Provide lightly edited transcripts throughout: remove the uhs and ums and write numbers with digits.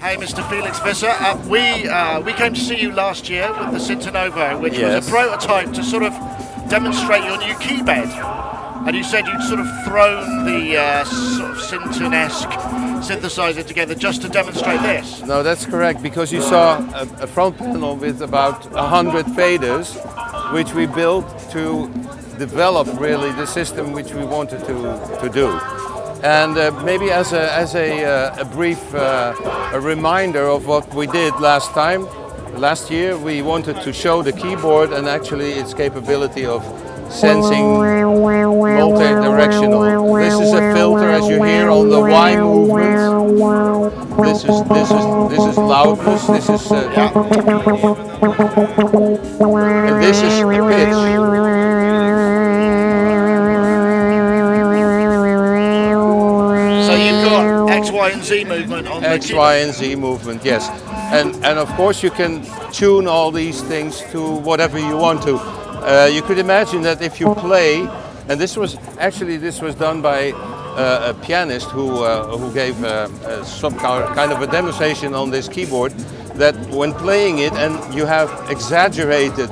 Hey, Mr. Felix Visser. We came to see you last year with the Syntonovo, which was a prototype to sort of demonstrate your new keybed. And you said you'd sort of thrown the sort of Synton-esque synthesizer together just to demonstrate this. No, that's correct, because you saw a front panel with about 100 faders, which we built to develop really the system which we wanted to do. And maybe as a brief reminder of what we did last year, we wanted to show the keyboard and actually its capability of sensing multi-directional. This is a filter, as you hear on the Y movement. This is loudness. This is and this is pitch. So you've got X, Y, and Z movement on the X, Y, and Z movement, yes. And of course you can tune all these things to whatever you want to. You could imagine that if you play, and this was done by a pianist who gave some kind of a demonstration on this keyboard, that when playing it and you have exaggerated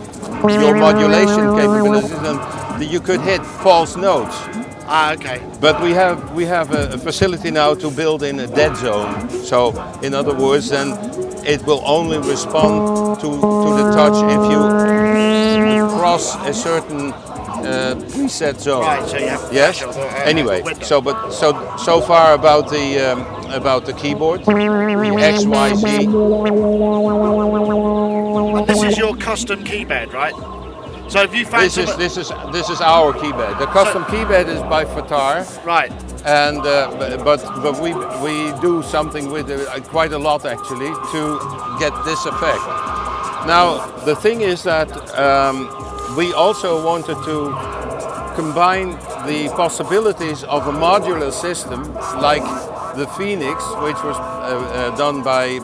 your modulation capabilities, then you could hit false notes. Ah, okay. But we have a facility now to build in a dead zone. So in other words, then it will only respond to the touch if you cross a certain preset zone. Right. So you have yes. Anyway, so far about the keyboard, the X, Y, Z. And this is your custom keybed, right? So have you found this is our keybed. The custom keybed is by Fatar. Right. And but we do something with it quite a lot actually to get this effect. Now the thing is that we also wanted to combine the possibilities of a modular system like the Phoenix, which was done by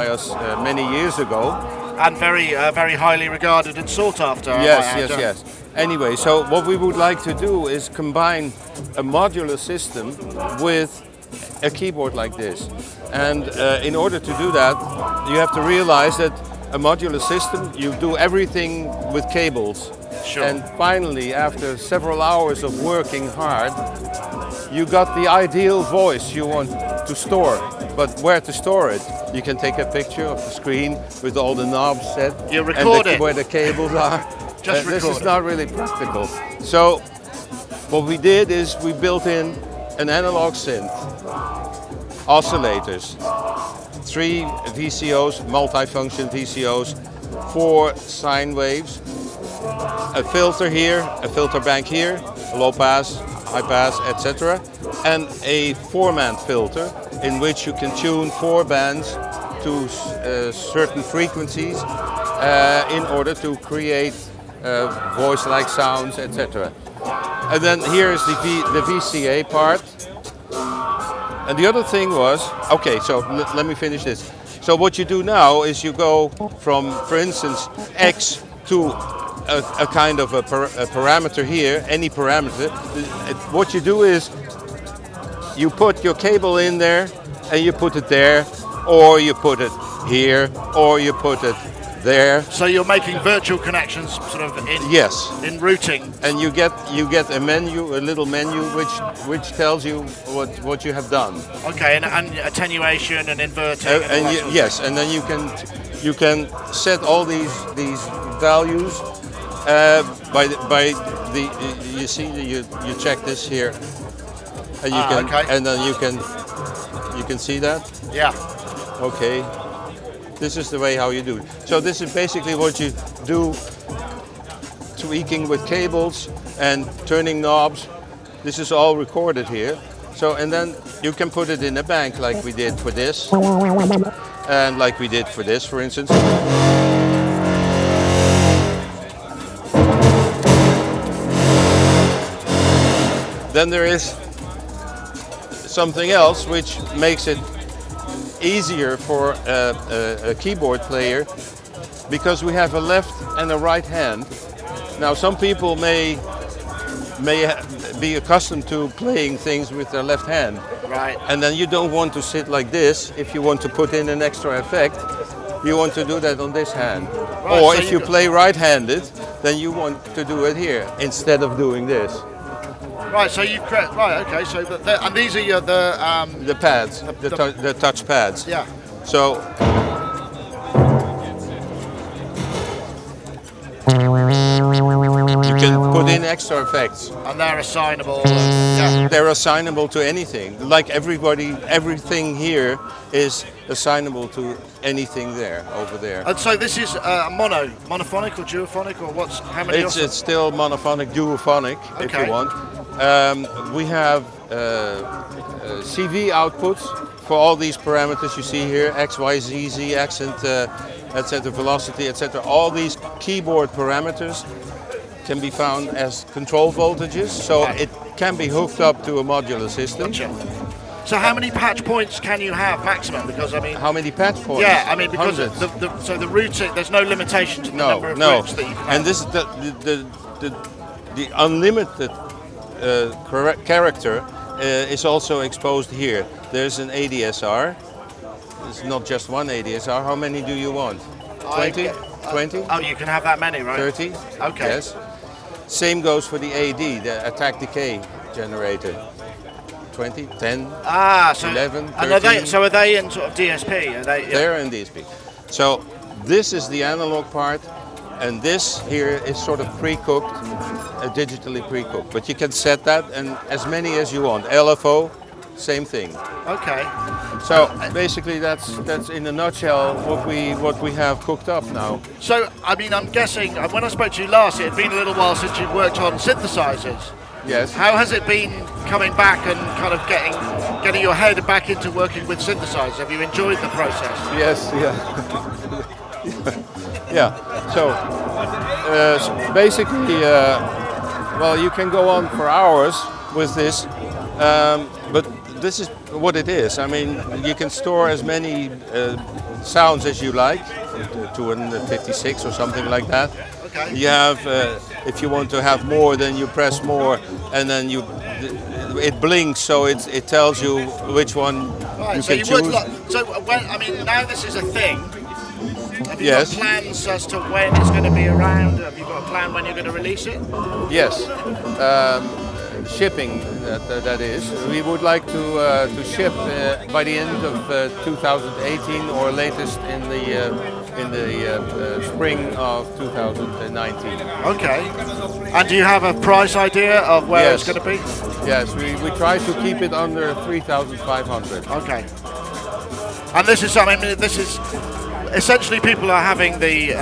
us many years ago. And very highly regarded and sought after. Yes. Anyway, so what we would like to do is combine a modular system with a keyboard like this. And in order to do that, you have to realize that a modular system, you do everything with cables. Sure. And finally, after several hours of working hard, you got the ideal voice you want to store. But where to store it? You can take a picture of the screen with all the knobs set. You record it. Where the cables are. Just this is not really practical. So what we did is we built in an analog synth, oscillators, 3 VCOs, multifunction VCOs, 4 sine waves, a filter here, a filter bank here, a low pass, high pass, etc. And a 4-band filter in which you can tune 4 bands to certain frequencies in order to create voice-like sounds, etc. And then here is the VCA part. And the other thing was, okay, so let me finish this. So what you do now is you go from, for instance, X to a kind of a parameter here, any parameter. What you do is you put your cable in there and you put it there, or you put it here, or you put it there. So you're making virtual connections sort of in in routing. And you get a menu, a little menu which tells you what you have done. Okay, and attenuation and inverting. Yes, and then you can set all these values by the you see you check this here, and you can and then you can see that. Yeah. Okay. This is the way how you do it. So this is basically what you do, tweaking with cables and turning knobs. This is all recorded here. So, and then you can put it in a bank like we did for this, and like we did for this, for instance. Then there is something else which makes it easier for a keyboard player, because we have a left and a right hand. Now some people may be accustomed to playing things with their left hand. Right. And then you don't want to sit like this if you want to put in an extra effect. You want to do that on this hand. Right, or so if you play right-handed, then you want to do it here instead of doing this. Right, so you create, right, okay, so and these are your, The pads, the touch pads. Yeah. So, you can put in extra effects. And they're assignable. Yeah. They're assignable to anything. Like everything here is assignable to anything there, over there. And so this is monophonic or duophonic, or how many? It's still monophonic, duophonic, if you want. We have CV outputs for all these parameters you see here, X, Y, Z, Z, accent, etc., velocity, etc. All these keyboard parameters can be found as control voltages, so it can be hooked up to a modular system. Gotcha. So how many patch points can you have maximum? Because I mean, how many patch points? Yeah, I mean because hundreds. So the routing, there's no limitation to the number of routes that you can have. And this is the unlimited character is also exposed here. There's an ADSR. It's not just one ADSR. How many do you want? 20? 20? Oh, you can have that many, right? 30? Okay. Yes. Same goes for the AD, the attack decay generator. 20, 10, so 11, 13. And are they in sort of DSP? Are they? Yeah. They're in DSP. So this is the analog part, and this here is sort of pre-cooked, digitally pre-cooked. But you can set that, and as many as you want. LFO, same thing. Okay. So basically, that's in a nutshell what we have cooked up now. So I mean, I'm guessing when I spoke to you last, it had been a little while since you worked on synthesizers. Yes. How has it been coming back and kind of getting your head back into working with synthesizers? Have you enjoyed the process? Yes. Yeah. Yeah. So basically, well, you can go on for hours with this, but this is what it is. I mean, you can store as many sounds as you like, 256 or something like that. Okay. You have, if you want to have more, then you press more, and then it blinks, so it tells you which one right, you so can choose. I mean, now this is a thing. Have you Yes. got plans as to when it's going to be around? Have you got a plan when you're going to release it? Yes. Shipping, that is. We would like to ship by the end of 2018 or latest in the spring of 2019. Okay. And do you have a price idea of where it's going to be? Yes, we try to keep it under 3,500. Okay. And this is, I mean, this is essentially people are having the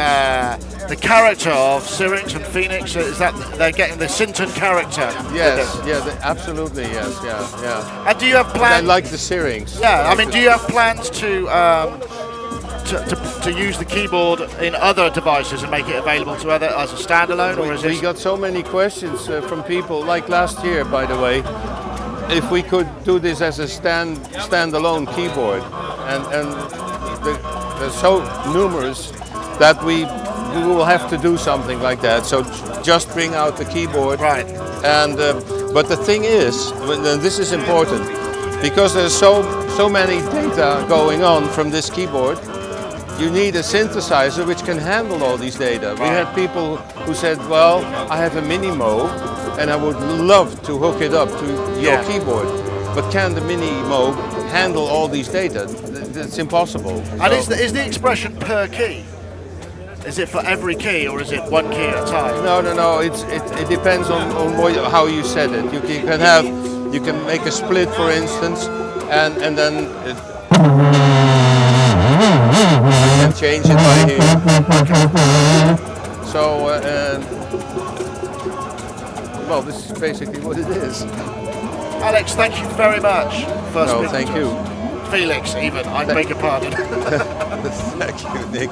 character of Syrinx and Phoenix. Is that they're getting the Synton character? Yes, yeah, absolutely, yes, yeah. And do you have plans? I like the Syrinx. Yeah, I mean, do you have plans to use the keyboard in other devices and make it available to other as a standalone, or is it? We got so many questions from people, like last year, by the way, if we could do this as a standalone keyboard, and they're so numerous that we will have to do something like that. So just bring out the keyboard. Right. And but the thing is, and this is important, because there's so many data going on from this keyboard. You need a synthesizer which can handle all these data. We had people who said, well, I have a Mini-Mo and I would love to hook it up to your keyboard, but can the Mini-Mo handle all these data? It's impossible. And is the expression per key? Is it for every key, or is it one key at a time? No. It depends on how you set it. You can make a split, for instance, and then you can change it by here. So, well, this is basically what it is. Alex, thank you very much. No, thank you. Felix, even, I beg your pardon. Thank you, Nick.